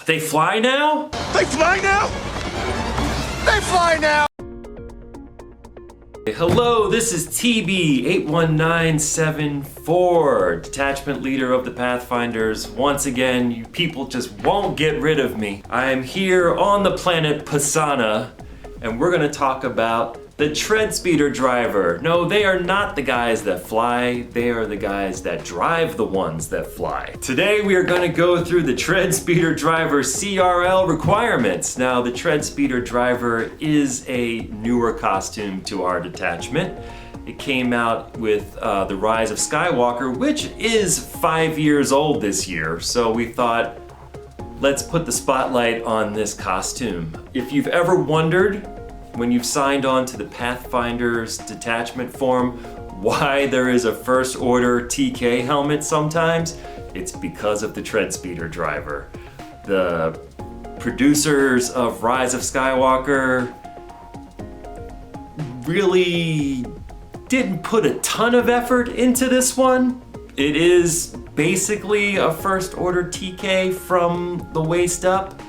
They fly now? They fly now? They fly now! Hello, this is TB81974, detachment leader of the Pathfinders. Once again, you people just won't get rid of me. I am here on the planet Pisana, and we're gonna talk about the Treadspeeder Driver. No, they are not the guys that fly, they are the guys that drive the ones that fly. Today we are gonna go through the Treadspeeder Driver CRL requirements. Now, the Treadspeeder Driver is a newer costume to our detachment. It came out with the Rise of Skywalker, which is 5 years old this year, so we thought, let's put the spotlight on this costume. If you've ever wondered, when you've signed on to the Pathfinders detachment form, why there is a First Order TK helmet sometimes, it's because of the Treadspeeder Driver. The producers of Rise of Skywalker really didn't put a ton of effort into this one. It is basically a First Order TK from the waist up.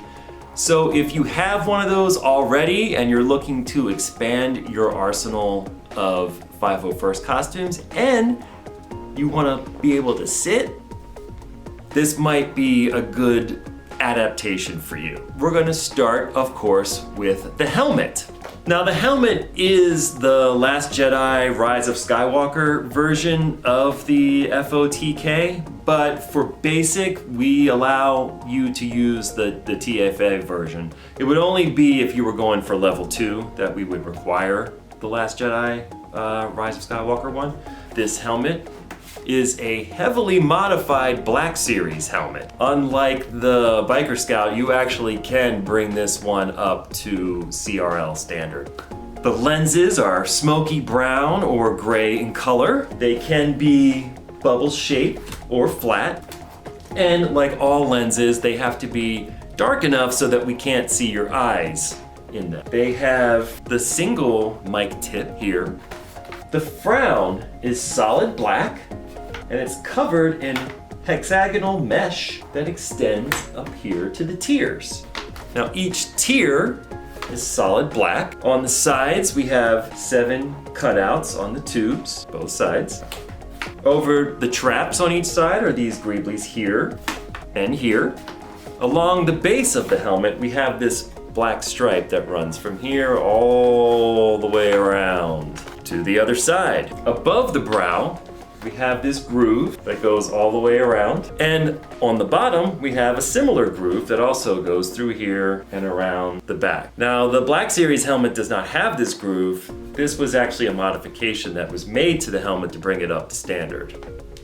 So if you have one of those already and you're looking to expand your arsenal of 501st costumes and you want to be able to sit, this might be a good adaptation for you. We're going to start, of course, with the helmet. Now, the helmet is the Last Jedi Rise of Skywalker version of the FOTK, but for basic, we allow you to use the TFA version. It would only be if you were going for level 2 that we would require the Last Jedi Rise of Skywalker one. This helmet is a heavily modified Black Series helmet. Unlike the Biker Scout, you actually can bring this one up to CRL standard. The lenses are smoky brown or gray in color. They can be bubble shaped or flat. And like all lenses, they have to be dark enough so that we can't see your eyes in them. They have the single mic tip here. The frown is solid black, and it's covered in hexagonal mesh that extends up here to the tiers. Now, each tier is solid black. On the sides, we have 7 cutouts on the tubes, both sides. Over the traps on each side are these greeblies here and here. Along the base of the helmet, we have this black stripe that runs from here all the way around to the other side. Above the brow, we have this groove that goes all the way around. And on the bottom, we have a similar groove that also goes through here and around the back. Now, the Black Series helmet does not have this groove. This was actually a modification that was made to the helmet to bring it up to standard.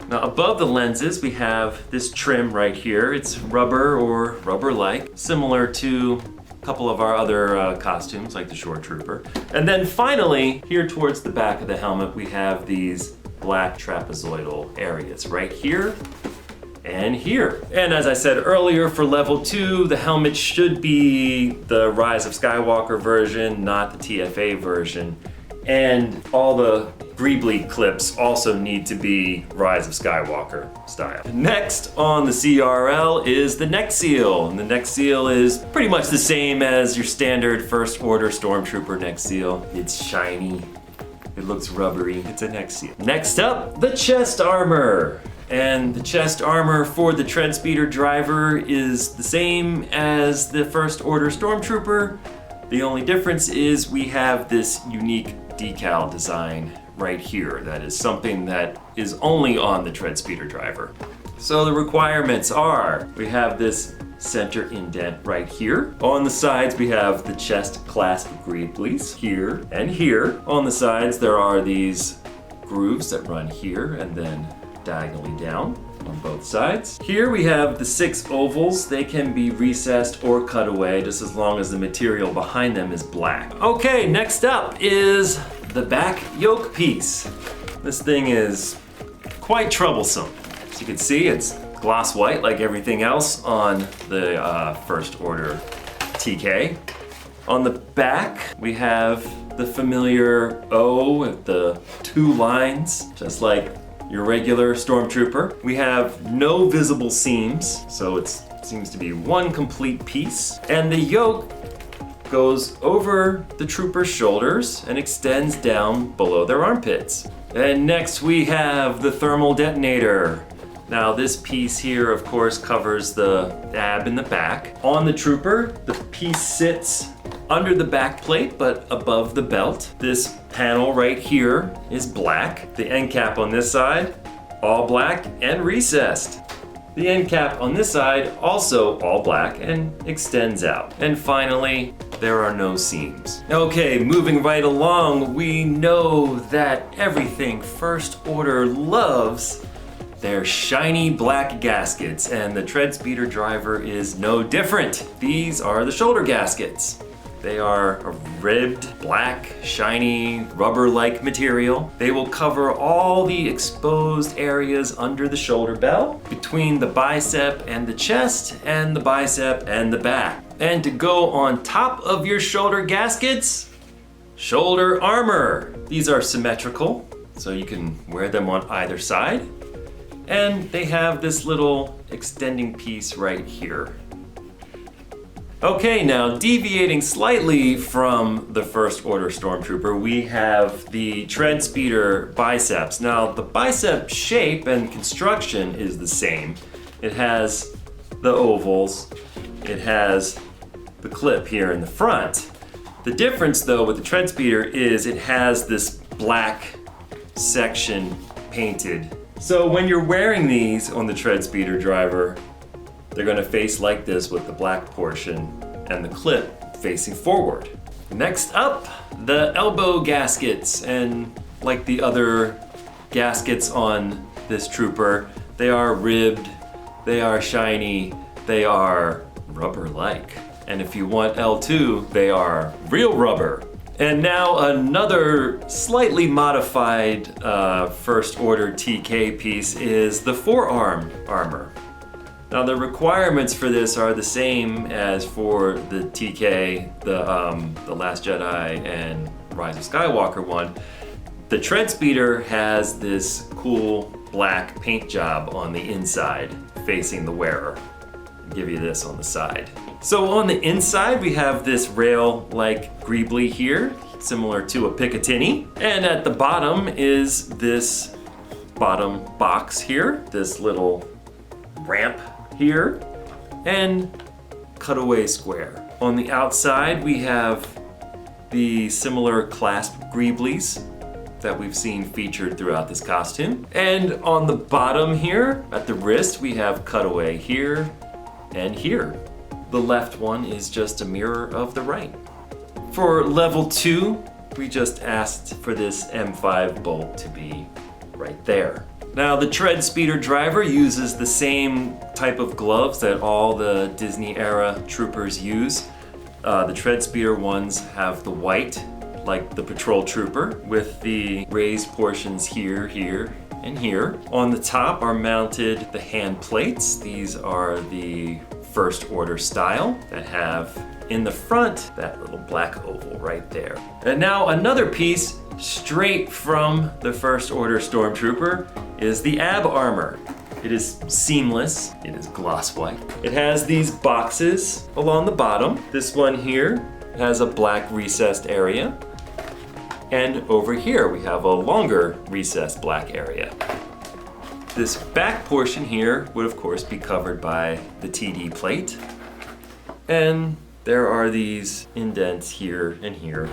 Now, above the lenses, we have this trim right here. It's rubber or rubber-like, similar to a couple of our other costumes, like the Shore Trooper. And then finally, here towards the back of the helmet, we have these black trapezoidal areas right here and here. And as I said earlier, for level 2, the helmet should be the Rise of Skywalker version, not the TFA version. And all the greebly clips also need to be Rise of Skywalker style. Next on the CRL is the neck seal. And the neck seal is pretty much the same as your standard First Order Stormtrooper neck seal. It's shiny. It looks rubbery. It's a neck seal. Next up, the chest armor. And the chest armor for the Treadspeeder Driver is the same as the First Order Stormtrooper. The only difference is we have this unique decal design right here. That is something that is only on the Treadspeeder Driver. So the requirements are, we have this center indent right here. On the sides, we have the chest clasp greeblies here and here. On the sides, there are these grooves that run here and then diagonally down on both sides. Here we have the 6 ovals. They can be recessed or cut away just as long as the material behind them is black. Okay, next up is the back yoke piece. This thing is quite troublesome. As you can see, it's gloss white like everything else on the First Order TK. On the back, we have the familiar O with the 2 lines, just like your regular Stormtrooper. We have no visible seams, so it's seems to be one complete piece. And the yoke goes over the trooper's shoulders and extends down below their armpits. And next we have the thermal detonator. Now this piece here, of course, covers the ab in the back. On the trooper, the piece sits under the back plate, but above the belt. This panel right here is black. The end cap on this side, all black and recessed. The end cap on this side, also all black and extends out. And finally, there are no seams. Okay, moving right along, we know that everything First Order loves their shiny black gaskets, and the Treadspeeder Driver is no different. These are the shoulder gaskets. They are a ribbed, black, shiny, rubber-like material. They will cover all the exposed areas under the shoulder belt, between the bicep and the chest, and the bicep and the back. And to go on top of your shoulder gaskets, shoulder armor. These are symmetrical, so you can wear them on either side. And they have this little extending piece right here. Okay, now deviating slightly from the First Order Stormtrooper, we have the Treadspeeder biceps. Now the bicep shape and construction is the same. It has the ovals, it has the clip here in the front. The difference though with the Treadspeeder is it has this black section painted. So when you're wearing these on the Treadspeeder Driver, they're gonna face like this with the black portion and the clip facing forward. Next up, the elbow gaskets. And like the other gaskets on this trooper, they are ribbed, they are shiny, they are rubber-like. And if you want L2, they are real rubber. And now another slightly modified First Order TK piece is the forearm armor. Now the requirements for this are the same as for the TK, the Last Jedi and Rise of Skywalker one. The Treadspeeder has this cool black paint job on the inside facing the wearer. I'll give you this on the side. So on the inside we have this rail-like greebly here, similar to a Picatinny. And at the bottom is this bottom box here, this little ramp here, and cutaway square. On the outside we have the similar clasp greeblies that we've seen featured throughout this costume. And on the bottom here, at the wrist, we have cutaway here and here. The left one is just a mirror of the right. For level 2, we just asked for this M5 bolt to be right there. Now the Treadspeeder Driver uses the same type of gloves that all the Disney era troopers use. The Treadspeeder ones have the white, like the patrol trooper, with the raised portions here, here, and here. On the top are mounted the hand plates. These are the First Order style that have in the front that little black oval right there. And now another piece straight from the First Order Stormtrooper is the ab armor. It is seamless, it is gloss white. It has these boxes along the bottom. This one here has a black recessed area. And over here we have a longer recessed black area. This back portion here would of course be covered by the TD plate. And there are these indents here and here,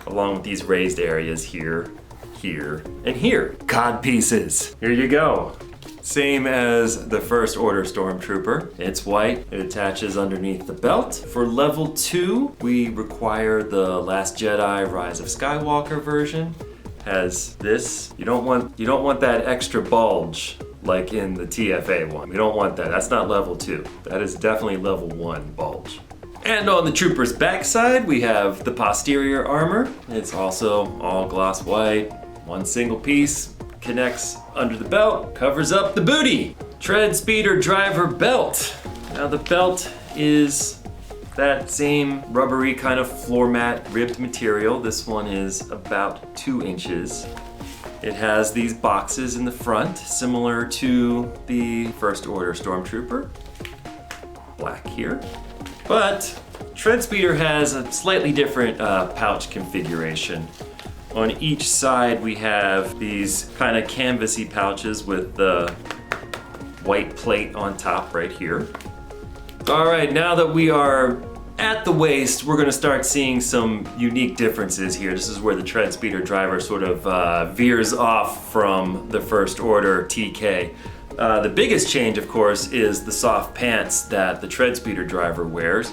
along with these raised areas here, here, and here. Cod pieces. Here you go. Same as the First Order Stormtrooper. It's white, it attaches underneath the belt. For level 2, we require the Last Jedi Rise of Skywalker version. Has this. You don't want that extra bulge like in the TFA one. We don't want that. That's not level 2. That is definitely level 1 bulge. And on the trooper's backside, we have the posterior armor. It's also all gloss white. One single piece connects under the belt, covers up the booty. Treadspeeder Driver belt. Now the belt is that same rubbery kind of floor mat ribbed material. This one is about 2 inches. It has these boxes in the front, similar to the First Order Stormtrooper. black here. But Treadspeeder has a slightly different pouch configuration. On each side we have these kind of canvasy pouches with the white plate on top right here. All right, now that we are at the waist, we're gonna start seeing some unique differences here. This is where the Treadspeeder Driver sort of veers off from the first order TK. The biggest change, of course, is the soft pants that the Treadspeeder Driver wears.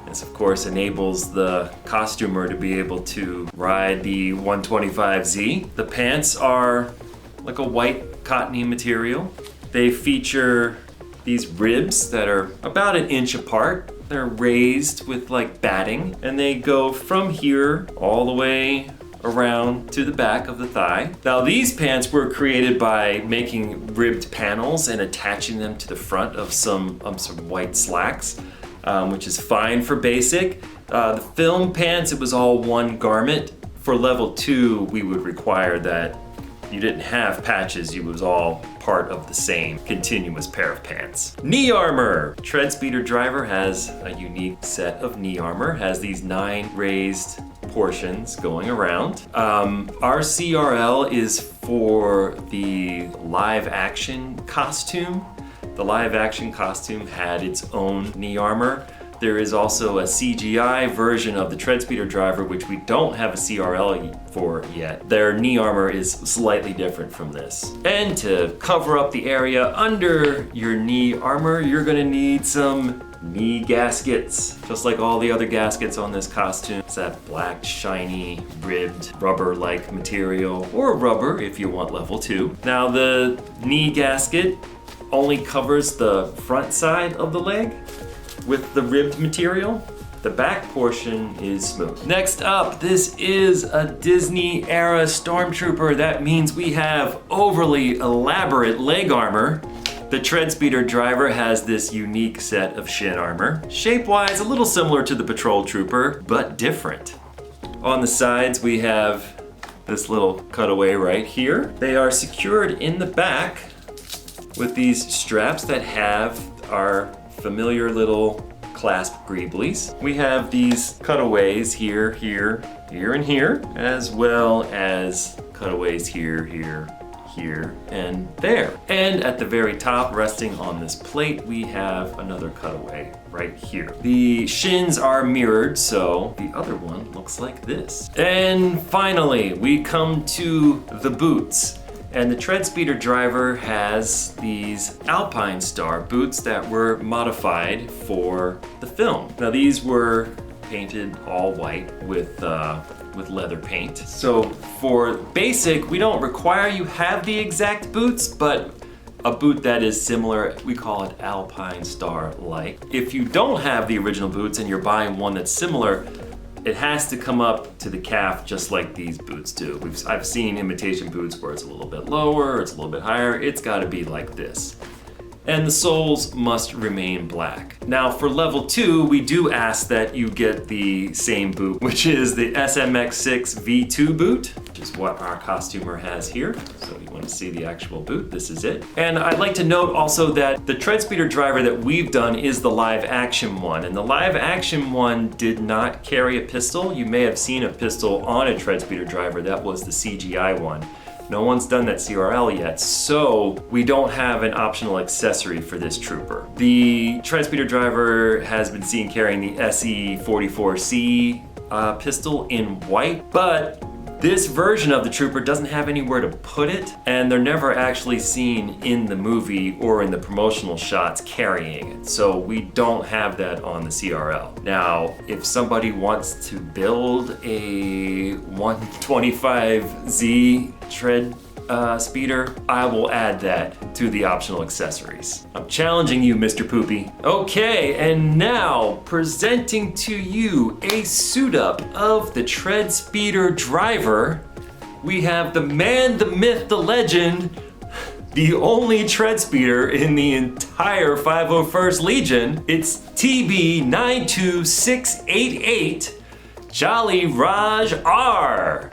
This, of course, enables the costumer to be able to ride the 125Z. The pants are like a white cottony material. They feature these ribs that are about an inch apart. They're raised with like batting, and they go from here all the way around to the back of the thigh. Now these pants were created by making ribbed panels and attaching them to the front of some white slacks, which is fine for basic. The film pants, it was all one garment. For level 2, we would require that you didn't have patches, you was all part of the same continuous pair of pants. Knee armor! Treadspeeder Driver has a unique set of knee armor, has these 9 raised portions going around. Our CRL is for the live action costume. The live action costume had its own knee armor. There is also a CGI version of the Treadspeeder Driver, which we don't have a CRL for yet. Their knee armor is slightly different from this. And to cover up the area under your knee armor, you're gonna need some knee gaskets, just like all the other gaskets on this costume. It's that black, shiny, ribbed, rubber-like material, or rubber if you want level 2. Now the knee gasket only covers the front side of the leg with the ribbed material. The back portion is smooth. Next up, this is a Disney era Stormtrooper. That means we have overly elaborate leg armor. The Treadspeeder Driver has this unique set of shin armor. Shape-wise, a little similar to the Patrol Trooper, but different. On the sides, we have this little cutaway right here. They are secured in the back with these straps that have our familiar little clasp greeblies. We have these cutaways here, here, here, and here, as well as cutaways here, here, here, and there. And at the very top, resting on this plate, we have another cutaway right here. The shins are mirrored, so the other one looks like this. And finally, we come to the boots. And the Treadspeeder Driver has these Alpine Star boots that were modified for the film. Now these were painted all white with leather paint. So for basic, we don't require you have the exact boots, but a boot that is similar, we call it Alpine Star-like. If you don't have the original boots and you're buying one that's similar, it has to come up to the calf just like these boots do. I've seen imitation boots where it's a little bit lower, it's a little bit higher. It's gotta be like this. And the soles must remain black. Now for level 2, we do ask that you get the same boot, which is the SMX6 V2 boot, which is what our costumer has here. So you want to see the actual boot, this is it. And I'd like to note also that the Treadspeeder Driver that we've done is the live action one. And the live action one did not carry a pistol. You may have seen a pistol on a Treadspeeder Driver. That was the CGI one. No one's done that CRL yet, so we don't have an optional accessory for this trooper. The Treadspeeder Driver has been seen carrying the SE44C pistol in white, but this version of the trooper doesn't have anywhere to put it, and they're never actually seen in the movie or in the promotional shots carrying it. So we don't have that on the CRL. Now, if somebody wants to build a 125Z tread speeder, I will add that to the optional accessories. I'm challenging you, Mr. Poopy. Okay, and now presenting to you a suit up of the Treadspeeder Driver. We have the man, the myth, the legend, the only Treadspeeder in the entire 501st Legion. It's TB92688, Jolly Raj R.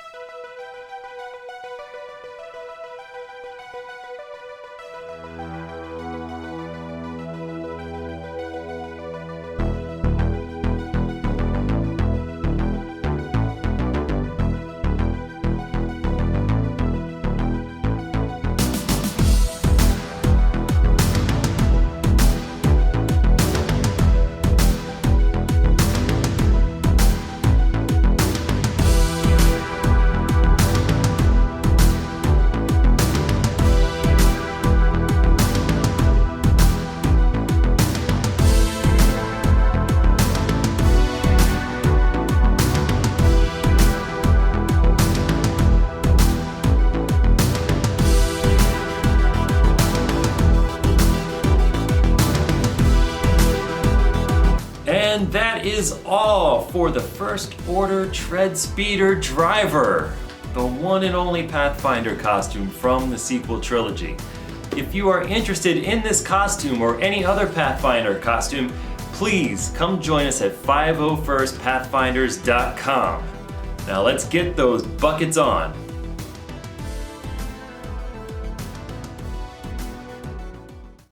And that is all for the First Order Treadspeeder Driver, the one and only Pathfinder costume from the sequel trilogy. If you are interested in this costume or any other Pathfinder costume, please come join us at 501stpathfinders.com. Now let's get those buckets on.